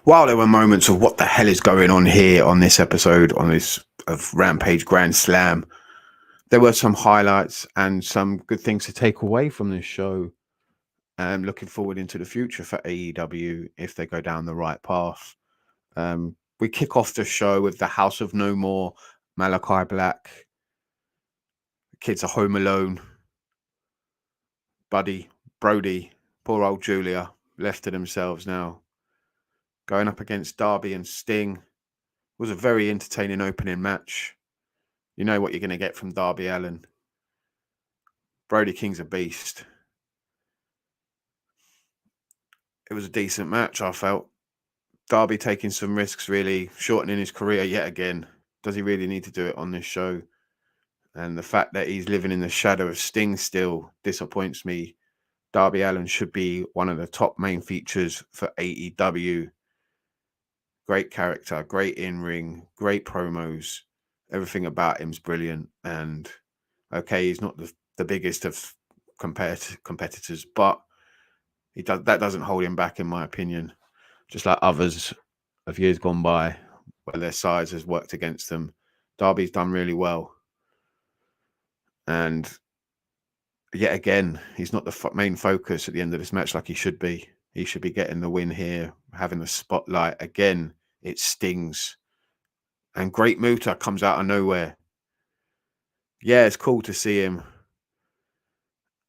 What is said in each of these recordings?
While there were moments of what the hell is going on here on this episode, on this of Rampage Grand Slam, there were some highlights and some good things to take away from this show. And looking forward into the future for AEW if they go down the right path. We kick off the show with the House of No More, Malachi Black. The kids are home alone. Buddy, Brody, poor old Julia, left to themselves now. Going up against Darby and Sting. Was a very entertaining opening match. You know what you're going to get from Darby Allin. Brody King's a beast. It was a decent match, I felt. Darby taking some risks, really shortening his career yet again. Does he really need to do it on this show? And the fact that he's living in the shadow of Sting still disappoints me. Darby Allin should be one of the top main features for AEW. Great character, great in-ring, great promos. Everything about him's brilliant. And okay, he's not the biggest of competitors, but that doesn't hold him back, in my opinion. Just like others of years gone by, where their size has worked against them. Darby's done really well. And yet again, he's not the main focus at the end of this match like he should be. He should be getting the win here, having the spotlight. Again, it stings. And Great Muta comes out of nowhere. Yeah, it's cool to see him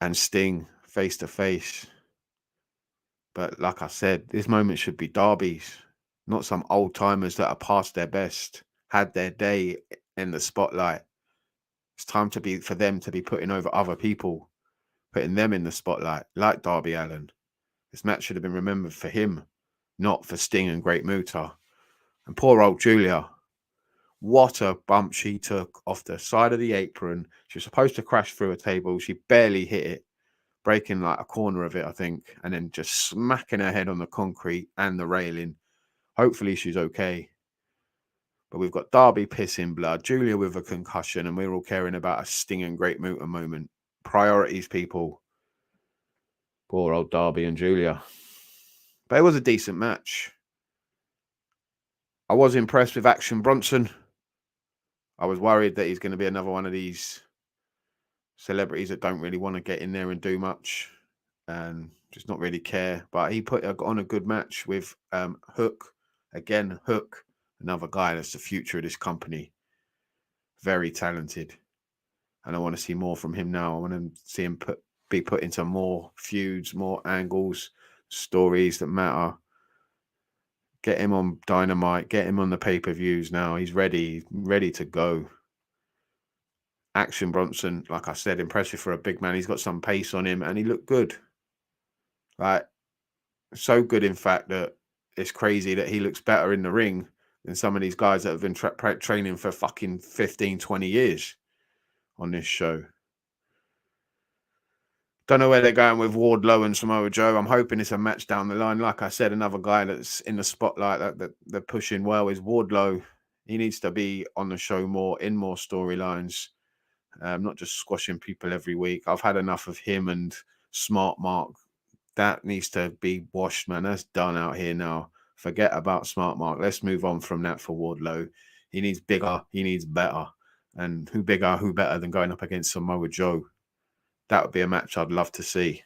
and Sting face to face. But like I said, this moment should be Darby's, not some old timers that are past their best, had their day in the spotlight. It's time for them to be putting over other people, putting them in the spotlight, like Darby Allin. This match should have been remembered for him, not for Sting and Great Muta. And poor old Julia. What a bump she took off the side of the apron. She was supposed to crash through a table. She barely hit it, breaking like a corner of it, I think, and then just smacking her head on the concrete and the railing. Hopefully she's okay. But we've got Darby pissing blood, Julia with a concussion, and we're all caring about a Sting and Great Muta moment. Priorities, people. Poor old Darby and Julia. But it was a decent match. I was impressed with Action Bronson. I was worried that he's going to be another one of these celebrities that don't really want to get in there and do much and just not really care. But he put on a good match with Hook. Again, Hook, another guy that's the future of this company. Very talented. And I want to see more from him now. I want to see him be put into more feuds, more angles, stories that matter. Get him on Dynamite. Get him on the pay-per-views now. He's ready to go. Action Bronson, like I said, impressive for a big man. He's got some pace on him and he looked good. Like, so good, in fact, that it's crazy that he looks better in the ring than some of these guys that have been training for fucking 15, 20 years on this show. Don't know where they're going with Wardlow and Samoa Joe. I'm hoping it's a match down the line. Like I said, another guy that's in the spotlight that they're pushing well is Wardlow. He needs to be on the show more, in more storylines, not just squashing people every week. I've had enough of him and Smart Mark. That needs to be washed, man. That's done out here now. Forget about Smart Mark. Let's move on from that for Wardlow. He needs bigger. He needs better. And who bigger, who better than going up against Samoa Joe? That would be a match I'd love to see.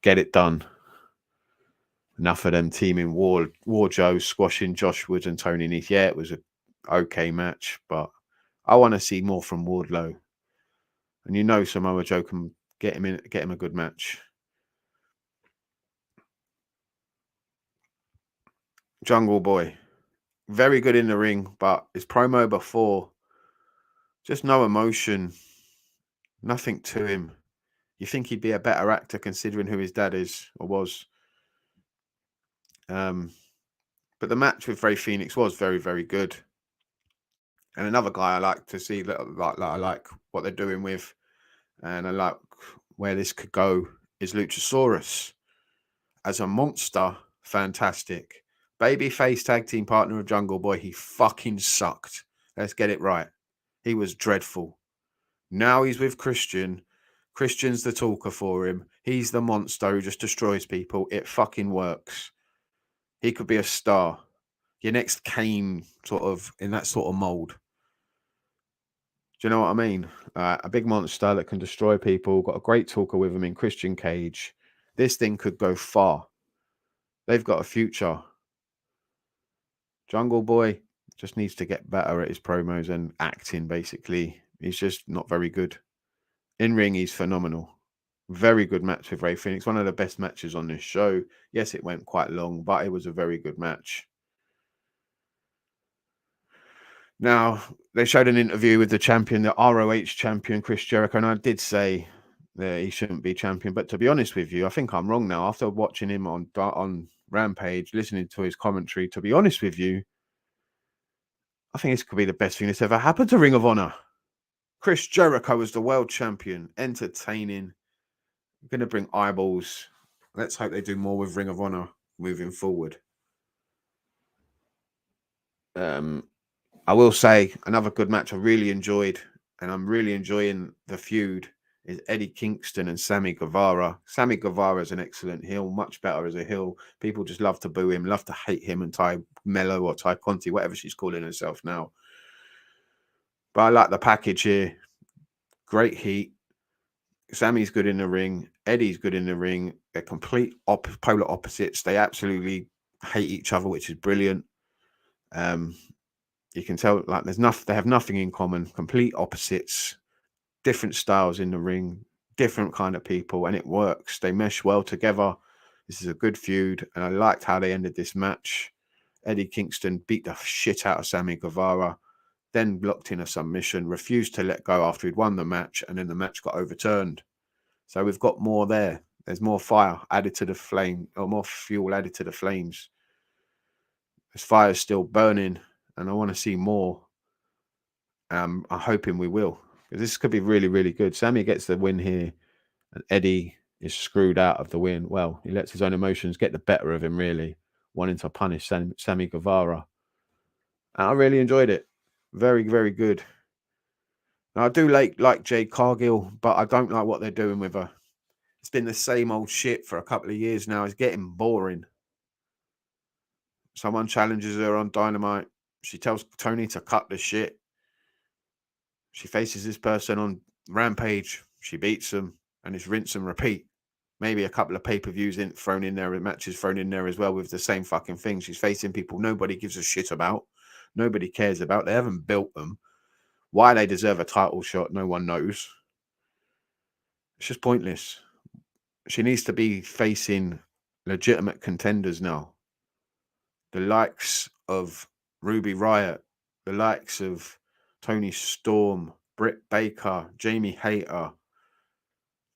Get it done. Enough of them teaming War Joe squashing Josh Woods and Tony Nese. Yeah, it was a okay match, but I want to see more from Wardlow. And you know Samoa Joe can get him a good match. Jungle Boy, very good in the ring, but his promo before, just no emotion, nothing to him. You think he'd be a better actor considering who his dad is or was. But the match with Rey Fenix was very, very good. And another guy I like to see, I like what they're doing with, and I like where this could go, is Luchasaurus. As a monster, fantastic. Babyface tag team partner of Jungle Boy, he fucking sucked. Let's get it right. He was dreadful. Now he's with Christian. Christian's the talker for him. He's the monster who just destroys people. It fucking works. He could be a star. Your next Kane, sort of in that sort of mold. Do you know what I mean? A big monster that can destroy people. Got a great talker with him in Christian Cage. This thing could go far. They've got a future. Jungle Boy just needs to get better at his promos and acting, basically. He's just not very good. In ring, he's phenomenal. Very good match with Ray Phoenix. One of the best matches on this show. Yes, it went quite long, but it was a very good match. Now, they showed an interview with the champion, the ROH champion, Chris Jericho, and I did say that he shouldn't be champion. But to be honest with you, I think I'm wrong now. After watching him on Rampage, listening to his commentary, to be honest with you, I think this could be the best thing that's ever happened to Ring of Honor. Chris Jericho was the world champion, entertaining, going to bring eyeballs. Let's hope they do more with Ring of Honor moving forward. I will say another good match I really enjoyed, and I'm really enjoying the feud, is Eddie Kingston and Sammy Guevara. Sammy Guevara is an excellent heel, much better as a heel. People just love to boo him, love to hate him, and Ty Mello or Ty Conti, whatever she's calling herself now. But I like the package here. Great heat. Sammy's good in the ring. Eddie's good in the ring. They're complete polar opposites. They absolutely hate each other, which is brilliant. You can tell, like, they have nothing in common. Complete opposites, different styles in the ring, different kind of people, and it works. They mesh well together. This is a good feud, and I liked how they ended this match. Eddie Kingston beat the shit out of Sammy Guevara, then locked in a submission, refused to let go after he'd won the match, and then the match got overturned. So we've got more there. There's more fire added to the flame, or more fuel added to the flames. This fire's still burning, and I want to see more. I'm hoping we will, because this could be really, really good. Sammy gets the win here, and Eddie is screwed out of the win. Well, he lets his own emotions get the better of him, really, wanting to punish Sammy Guevara. And I really enjoyed it. Very, very good. Now, I do like Jade Cargill, but I don't like what they're doing with her. It's been the same old shit for a couple of years now. It's getting boring. Someone challenges her on Dynamite. She tells Tony to cut the shit. She faces this person on Rampage. She beats them, and it's rinse and repeat. Maybe a couple of pay-per-views thrown in there, and matches thrown in there as well with the same fucking thing. She's facing people nobody gives a shit about. Nobody cares about. They haven't built them. Why they deserve a title shot, no one knows. It's just pointless. She needs to be facing legitimate contenders now. The likes of Ruby Riott, the likes of Tony Storm, Britt Baker, Jamie Hayter,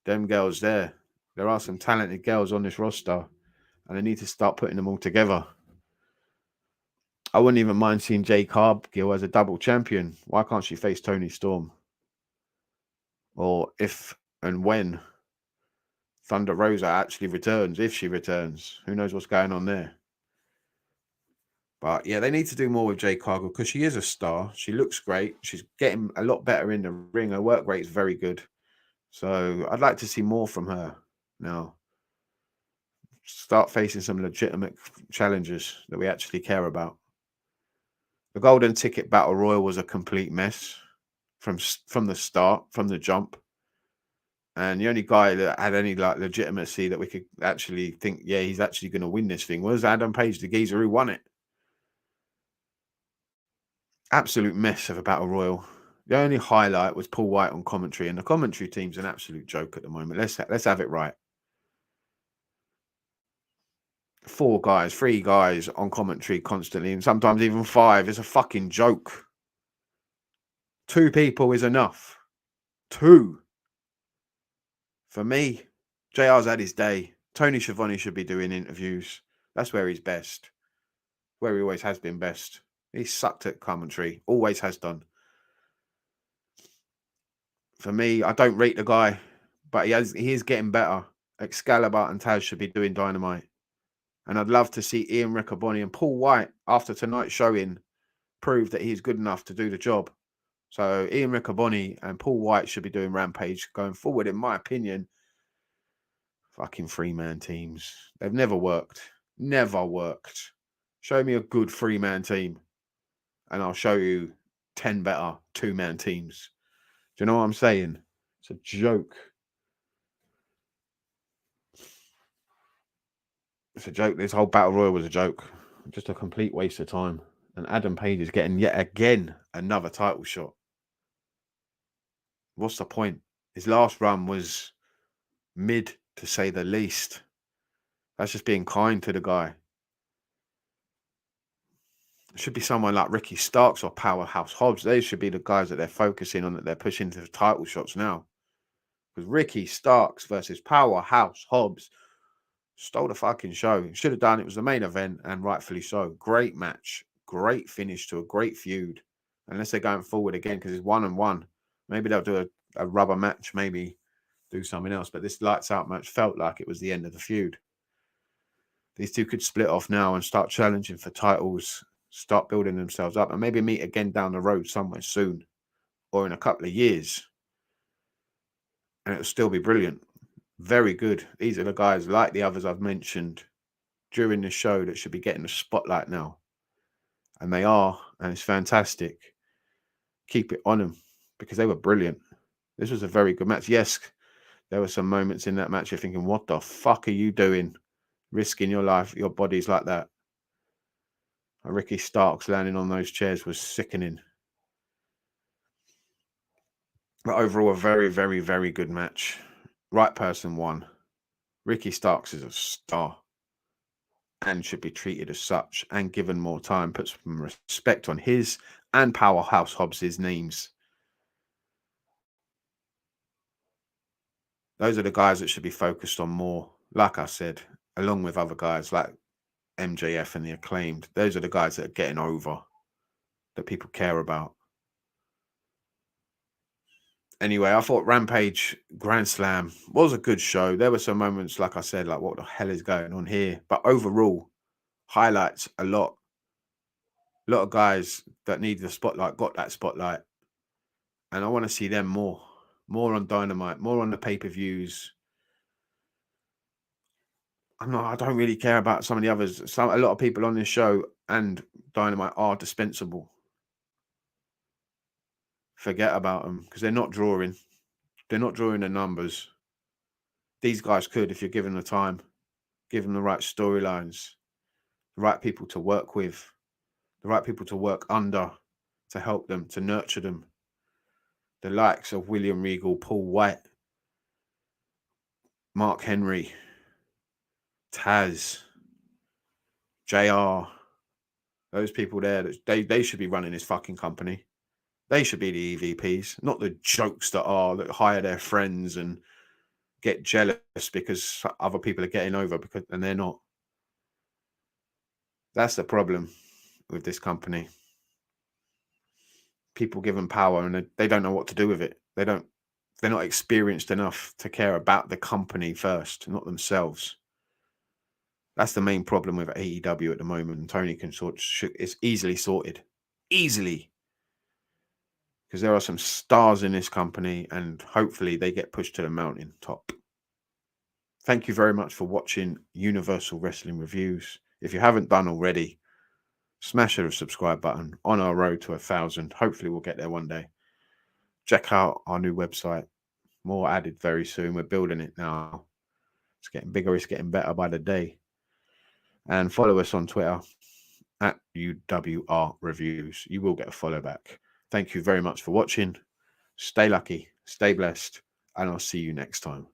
them girls there. There are some talented girls on this roster, and they need to start putting them all together. I wouldn't even mind seeing Jade Cargill as a double champion. Why can't she face Tony Storm? Or if and when Thunder Rosa actually returns, if she returns, who knows what's going on there. But yeah, they need to do more with Jade Cargill, because she is a star. She looks great. She's getting a lot better in the ring. Her work rate is very good. So I'd like to see more from her now. Start facing some legitimate challenges that we actually care about. The Golden Ticket Battle Royal was a complete mess from the start, from the jump. And the only guy that had any legitimacy that we could actually think, yeah, he's actually going to win this thing, was Adam Page, the geezer who won it. Absolute mess of a battle royal. The only highlight was Paul White on commentary, and the commentary team's an absolute joke at the moment. Let's have it right. 3 guys on commentary constantly, and sometimes even 5. It's a fucking joke. 2 people is enough. 2. For me, JR's had his day. Tony Schiavone should be doing interviews. That's where he's best. Where he always has been best. He sucked at commentary. Always has done. For me, I don't rate the guy, but he is getting better. Excalibur and Taz should be doing Dynamite. And I'd love to see Ian Riccaboni and Paul White, after tonight's showing, prove that he's good enough to do the job. So Ian Riccaboni and Paul White should be doing Rampage going forward, in my opinion. Fucking 3-man teams. They've never worked. Never worked. Show me a good 3-man team, and I'll show you 10 better 2-man teams. Do you know what I'm saying? It's a joke. It's a joke. This whole battle royal was a joke. Just a complete waste of time. And Adam Page is getting yet again another title shot. What's the point? His last run was mid, to say the least. That's just being kind to the guy. It should be someone like Ricky Starks or Powerhouse Hobbs. They should be the guys that they're focusing on, that they're pushing to the title shots now. Because Ricky Starks versus Powerhouse Hobbs stole the fucking show. Should have done. It was the main event, and rightfully so. Great match. Great finish to a great feud. Unless they're going forward again, because it's 1-1. Maybe they'll do a rubber match, maybe do something else. But this lights out match felt like it was the end of the feud. These two could split off now and start challenging for titles, start building themselves up, and maybe meet again down the road somewhere soon or in a couple of years. And it'll still be brilliant. Very good. These are the guys, like the others I've mentioned during the show, that should be getting the spotlight now. And they are, and it's fantastic. Keep it on them, because they were brilliant. This was a very good match. Yes, there were some moments in that match you're thinking, what the fuck are you doing? Risking your life, your bodies like that. Ricky Starks landing on those chairs was sickening. But overall, a very, very, very good match. Right person won. Ricky Starks is a star and should be treated as such and given more time, put some respect on his and Powerhouse Hobbs' names. Those are the guys that should be focused on more. Like I said, along with other guys like MJF and the Acclaimed, those are the guys that are getting over, that people care about. Anyway, I thought Rampage Grand Slam was a good show. There were some moments, like I said, like what the hell is going on here? But overall, highlights a lot. A lot of guys that need the spotlight got that spotlight. And I want to see them more. More on Dynamite, more on the pay-per-views. I don't really care about some of the others. A lot of people on this show and Dynamite are dispensable. Forget about them, because they're not drawing. They're not drawing the numbers. These guys could, if you're given the time, give them the right storylines, the right people to work with, the right people to work under, to help them, to nurture them. The likes of William Regal, Paul White, Mark Henry, Taz, JR, those people there, they should be running this fucking company. They should be the EVPs, not the jokes that hire their friends and get jealous because other people are getting over, and they're not. That's the problem with this company. People give them power and they don't know what to do with it. They're not experienced enough to care about the company first, not themselves. That's the main problem with AEW at the moment. Tony can it's easily sorted. Easily. Because there are some stars in this company, and hopefully they get pushed to the mountain top. Thank you very much for watching Universal Wrestling Reviews. If you haven't done already, smash the subscribe button. On our road to 1,000. Hopefully we'll get there one day. Check out our new website. More added very soon. We're building it now. It's getting bigger. It's getting better by the day. And follow us on Twitter at UWR Reviews. You will get a follow back. Thank you very much for watching. Stay lucky, stay blessed, and I'll see you next time.